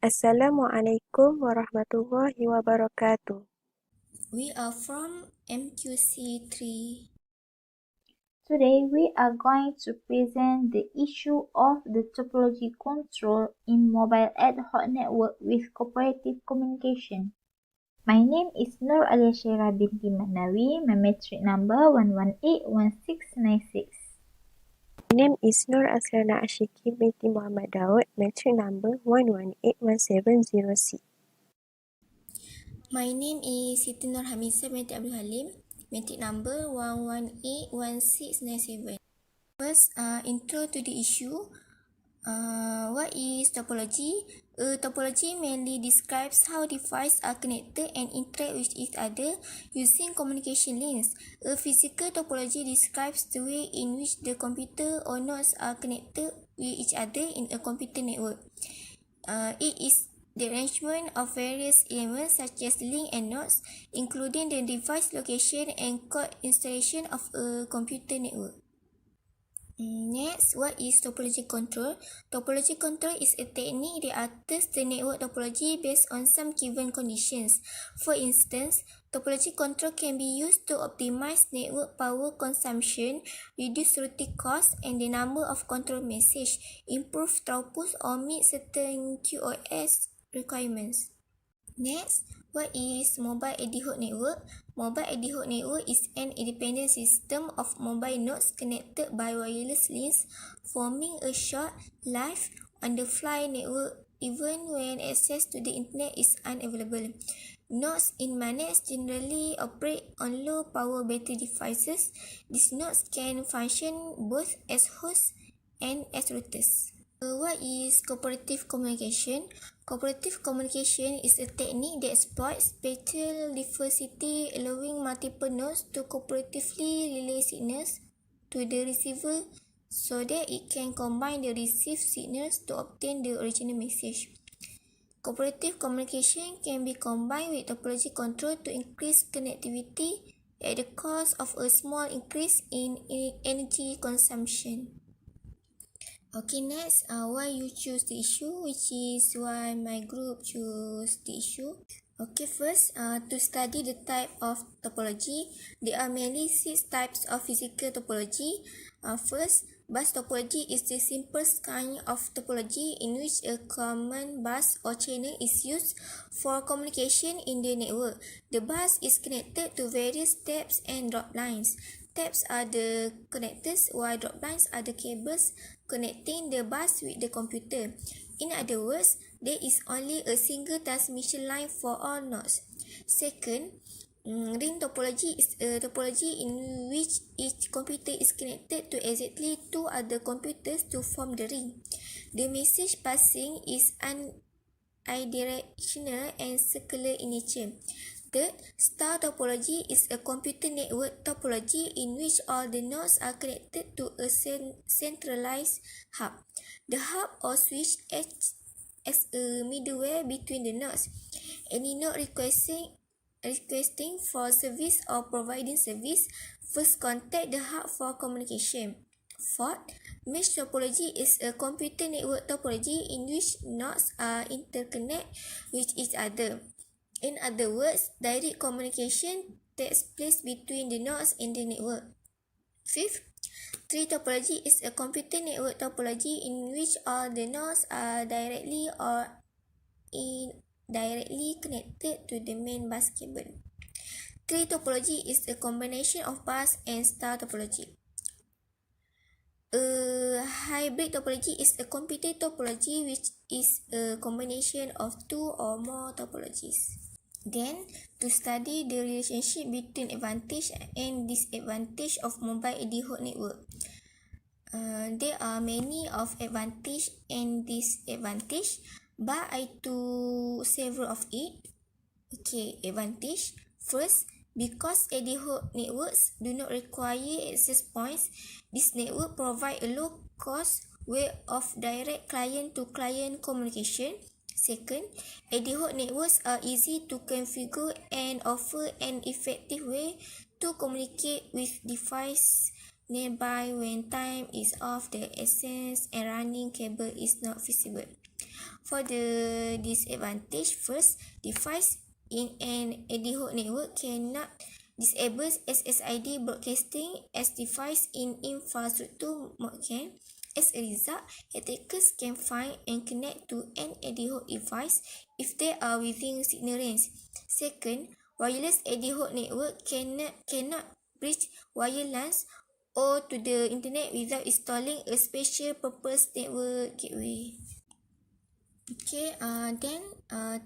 Assalamualaikum warahmatullahi wabarakatuh. We are from MQC3. Today we are going to present the issue of the topology control in mobile ad hoc network with cooperative communication. My name is Nur Aliashira binti Manawi, my metric number 1181696. My name is Nur Aslana Ashiki binti Muhammad Daud, metric number 1181706. My name is Siti Nur Hamisa binti Abdul Halim, metric number 1181697. First, intro to the issue. What is topology? Topology mainly describes how devices are connected and interact with each other using communication links. A physical topology describes the way in which the computer or nodes are connected with each other in a computer network. It is the arrangement of various elements such as link and nodes, including the device location and code installation of a computer network. Next, what is topology control? Topology control is a technique that alters the network topology based on some given conditions. For instance, topology control can be used to optimize network power consumption, reduce routing costs and the number of control messages, improve throughput or meet certain QoS requirements. Next, what is mobile ad hoc network? Mobile ad hoc network is an independent system of mobile nodes connected by wireless links, forming a short, live, on-the-fly network even when access to the internet is unavailable. Nodes in MANETs generally operate on low-power battery devices. These nodes can function both as hosts and as routers. What is cooperative communication? Cooperative communication is a technique that exploits spatial diversity, allowing multiple nodes to cooperatively relay signals to the receiver so that it can combine the received signals to obtain the original message. Cooperative communication can be combined with topology control to increase connectivity at the cost of a small increase in energy consumption. Okay, next, why you choose the issue, which is why my group choose the issue. Okay, first, to study the type of topology, there are mainly 6 types of physical topology. First, bus topology is the simplest kind of topology in which a common bus or channel is used for communication in the network. The bus is connected to various taps and drop lines. Taps are the connectors while drop lines are the cables connecting the bus with the computer. In other words, there is only a single transmission line for all nodes. Second, ring topology is a topology in which each computer is connected to exactly 2 other computers to form the ring. The message passing is unidirectional and circular in nature. Third, star topology is a computer network topology in which all the nodes are connected to a centralized hub. The hub or switch acts as a middleware between the nodes. Any node requesting for service or providing service first contact the hub for communication. Fourth, mesh topology is a computer network topology in which nodes are interconnected with each other. In other words, direct communication takes place between the nodes in the network. Fifth, tree topology is a computer network topology in which all the nodes are directly or indirectly connected to the main bus cable. Tree topology is a combination of bus and star topology. A hybrid topology is a computer topology which is a combination of 2 or more topologies. Then, to study the relationship between advantage and disadvantage of mobile ad hoc network. There are many of advantage and disadvantage, but I took several of it. Okay, advantage. First, because ad hoc networks do not require access points, this network provide a low-cost way of direct client-to-client communication. Second, ad hoc networks are easy to configure and offer an effective way to communicate with devices nearby when time is of the essence and running cable is not feasible. For the disadvantage, first, device in an ad hoc network cannot disable SSID broadcasting as device in infrastructure mode can. As a result, attackers can find and connect to an ad hoc device if they are within signal range. Second, wireless ad hoc network cannot bridge wireless or to the internet without installing a special purpose network gateway.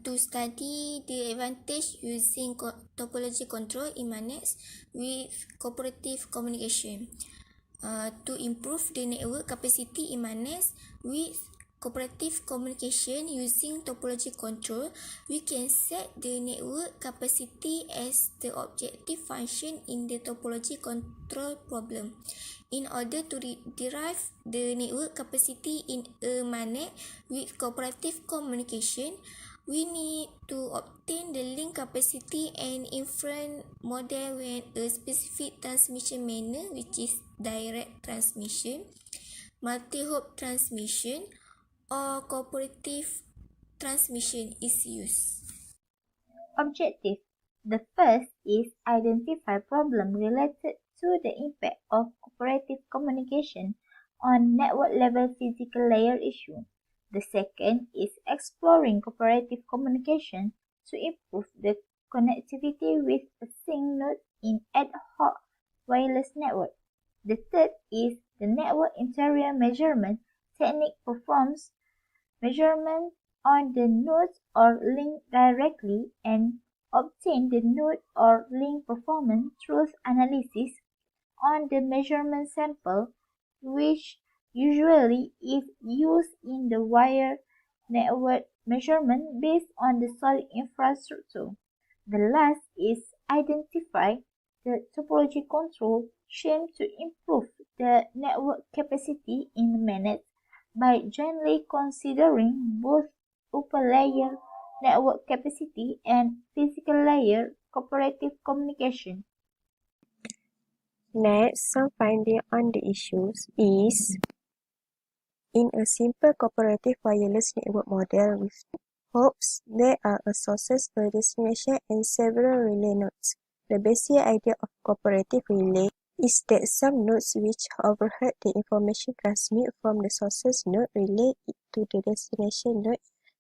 To study the advantage using topology control in MANETs with cooperative communication. To improve the network capacity in MANETs with cooperative communication using topology control, we can set the network capacity as the objective function in the topology control problem. In order to derive the network capacity in a MANET with cooperative communication, we need to obtain the link capacity and inference model when a specific transmission manner, which is direct transmission, multi-hop transmission, or cooperative transmission is used. Objective. The first is identify problem related to the impact of cooperative communication on network level physical layer issue. The second is exploring cooperative communication to improve the connectivity with a sync node in ad hoc wireless network. The third is the network interior measurement technique performs measurement on the nodes or link directly and obtain the node or link performance through analysis on the measurement sample, which usually is used in the wire network measurement based on the solid infrastructure. The last is identify the topology control scheme to improve the network capacity in MANET by jointly considering both upper layer network capacity and physical layer cooperative communication. Next, some finding on the issues is in a simple cooperative wireless network model with hops, there are a sources, a destination, and several relay nodes. The basic idea of cooperative relay is that some nodes which overheard the information transmit from the sources node relay it to the destination node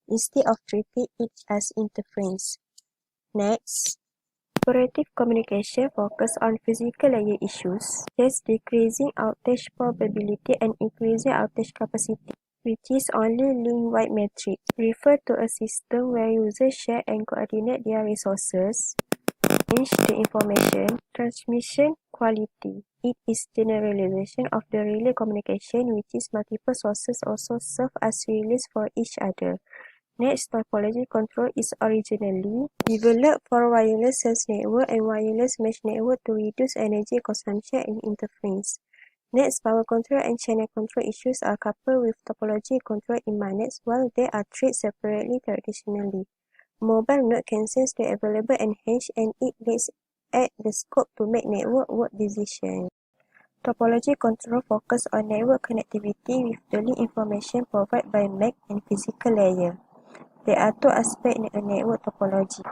instead of treating it as interference. Next, cooperative communication focus on physical layer issues, thus decreasing outage probability and increasing outage capacity, which is only link-wide metric. Refer to a system where users share and coordinate their resources, change the information, transmission quality. It is generalization of the relay communication, which is multiple sources also serve as relays for each other. Next, topology control is originally developed for wireless sense network and wireless mesh network to reduce energy consumption and interference. Next, power control and channel control issues are coupled with topology control in MANETs while they are treated separately traditionally. Mobile node can sense the available and hence and it lets at the scope to make network work decisions. Topology control focus on network connectivity with the link information provided by MAC and physical layer. There are two aspects in a network topology: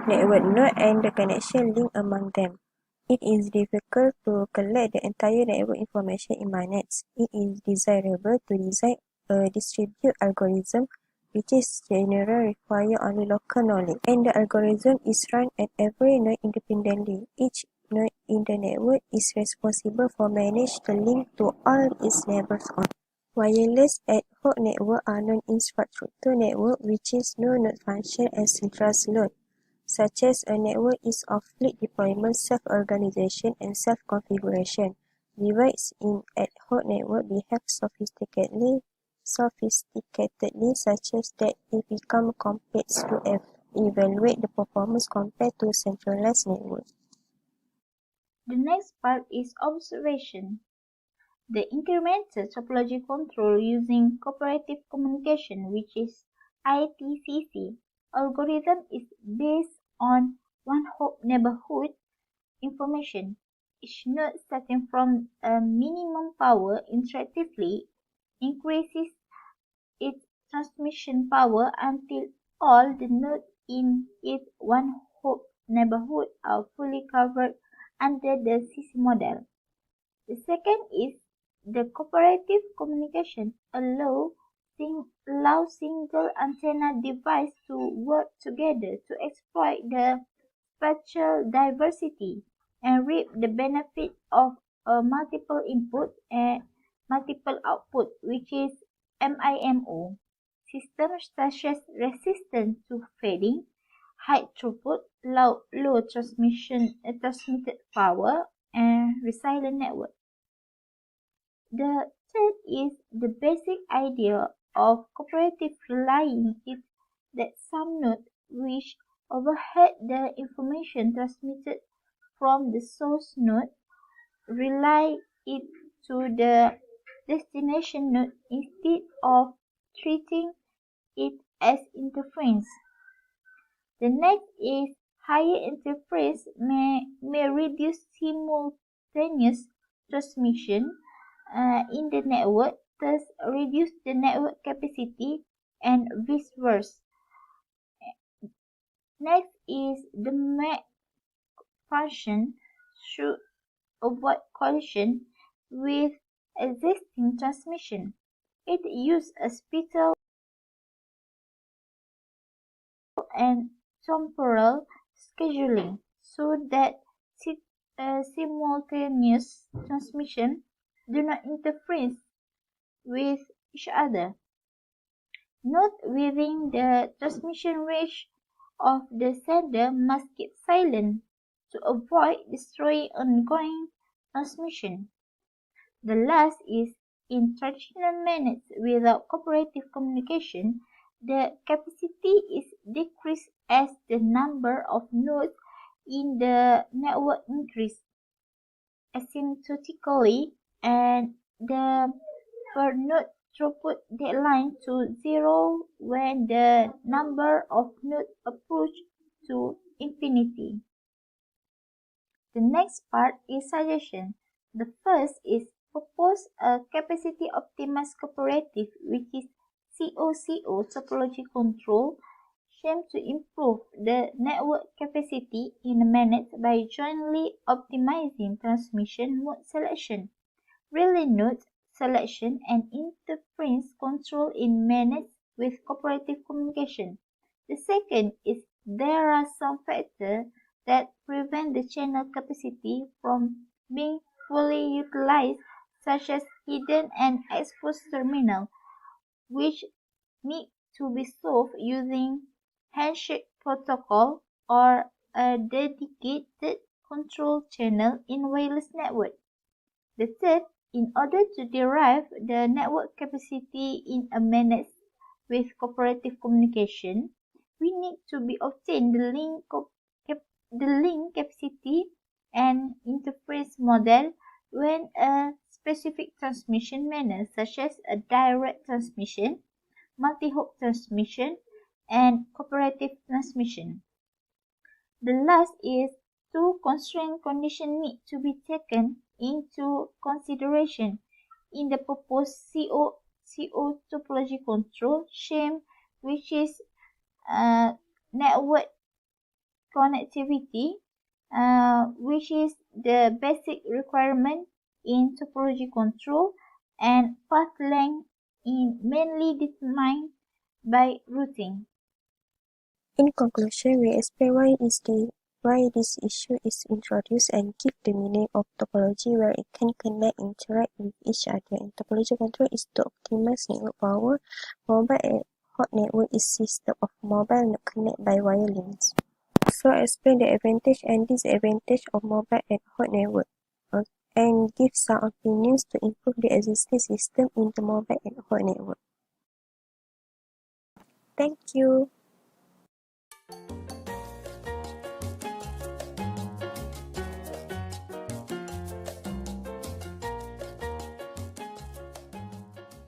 network node and the connection link among them. It is difficult to collect the entire network information in MANETs. It is desirable to design a distributed algorithm which is generally require only local knowledge, and the algorithm is run at every node independently. Each node in the network is responsible for manage the link to all its neighbors on. Wireless ad hoc network are non-infrastructure network which is no node function as centralized load, such as a network is of fleet deployment, self-organization, and self-configuration. Devices in ad hoc network behave sophisticatedly such as that it becomes complex to evaluate the performance compared to centralized network. The next part is observation. The incremental topology control using cooperative communication, which is ITCC, algorithm is based on one-hop neighborhood information. Each node starting from a minimum power interactively increases its transmission power until all the nodes in its one hop neighborhood are fully covered under the CC model. The second is the cooperative communication allow single antenna devices to work together to exploit the spatial diversity and reap the benefit of a multiple input and multiple output, which is MIMO. Systems such as resistant to fading, high throughput, low transmitted power, and resilient network. The third is the basic idea of cooperative relying is that some node which overhead the information transmitted from the source node relay it to the destination node instead of treating it as interference. The next is higher interference may reduce simultaneous transmission in the network, thus reduce the network capacity and vice versa. Next is the MAC function should avoid collision with existing transmission. It uses a spatial and temporal scheduling so that simultaneous transmission do not interfere with each other. Note within the transmission range of the sender must keep silent to avoid destroying ongoing transmission. The last is in traditional methods without cooperative communication, the capacity is decreased as the number of nodes in the network increases asymptotically and the per node throughput declines to zero when the number of nodes approach to infinity. The next part is suggestion. The first is propose a capacity optimized cooperative, which is COCO topology control, aims to improve the network capacity in a manner by jointly optimizing transmission mode selection, relay node selection, and interference control in manners with cooperative communication. The second is there are some factors that prevent the channel capacity from being fully utilized, such as hidden and exposed terminal, which need to be solved using handshake protocol or a dedicated control channel in wireless network. The third, in order to derive the network capacity in a manner with cooperative communication, we need to be obtain the link capacity and interface model when a specific transmission manner such as a direct transmission, multi-hop transmission, and cooperative transmission. The last is two constraint conditions need to be taken into consideration in the proposed CO topology control scheme, which is network connectivity, which is the basic requirement in topology control, and path length is mainly determined by routing. In conclusion, we explain why this issue is introduced and give the meaning of topology where it can connect and interact with each other. And topology control is to optimize network power. Mobile ad hoc network is system of mobile not connected by wire links. So explain the advantage and disadvantage of mobile ad hoc network and give some opinions to improve the existing system in the mobile ad hoc network. Thank you.